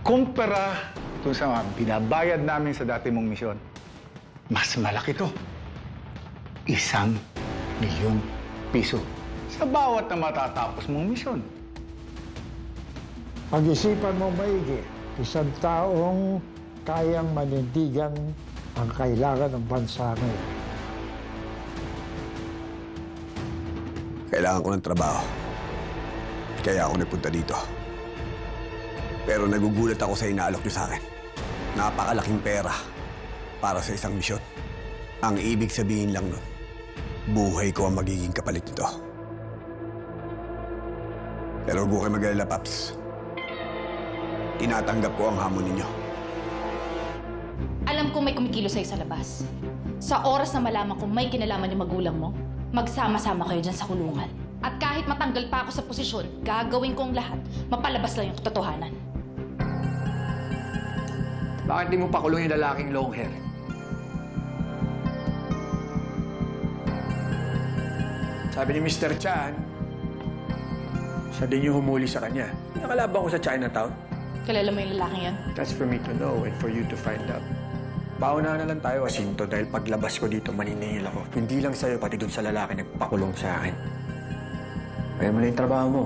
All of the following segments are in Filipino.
kumpara kung sa mga binabayad namin sa dati mong misyon, mas malaki to. 1,000,000 piso sa bawat na matatapos mong misyon. Pag-isipan mo maigi, isang taong kayang manindigan ang kailangan ng bansa ngayon. Kailangan ko ng trabaho. Kaya ako nagpunta dito. Pero nagugulat ako sa inaalok niyo sa akin. Napakalaking pera para sa isang misyon. Ang ibig sabihin lang nun, buhay ko ang magiging kapalit nito. Pero huwag kayo mag-alala, Paps. Tinatanggap ko ang hamon ninyo. Alam kong may kumikilo sa'yo sa labas. Sa oras na malaman kung may kinalaman yung magulang mo, magsama-sama kayo dyan sa kulungan. At kahit matanggal pa ako sa posisyon, gagawin ko ang lahat, mapalabas lang yung katotohanan. Bakit di mo pakulong yung lalaking long hair? Sabi ni Mr. Chan, siya din yung humuli sa kanya. Nakalaban ko sa Chinatown. Kilala mo yung lalaking yan? That's for me to know and for you to find out. Paunahan na lang tayo, Jacinto, dahil paglabas ko dito, maniningil ako. Hindi lang sa'yo, pati dun sa lalaki nagpakulong sa akin. Kaya mo na yung trabaho mo.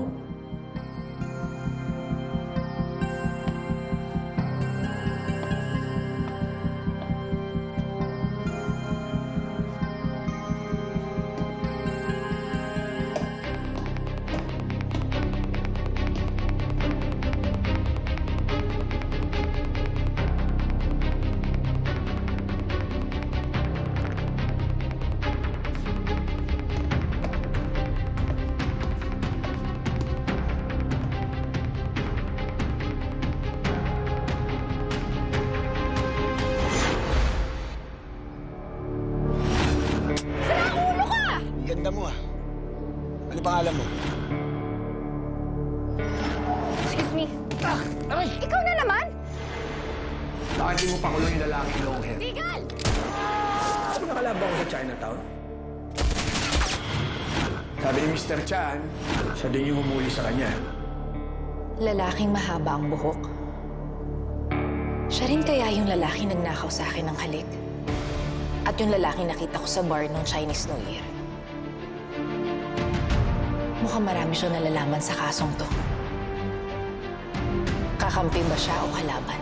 Ganda mo ah. Ano pangalan mo? Excuse me. Aray! Ikaw na naman? Bakit di mo pakulong yung lalaking long hair? Tigil! Sabi nakalaban ko sa Chinatown. Sabi ni Mr. Chan, siya din yung humuli sa kanya. Lalaking mahaba ang buhok. Siya rin kaya yung lalaki nagnakaw sa akin ng halik. At yung lalaki nakita ko sa bar noong Chinese New Year. Mukhang marami siyang nalalaman sa kasong to. Kakampi ba siya o kalaban?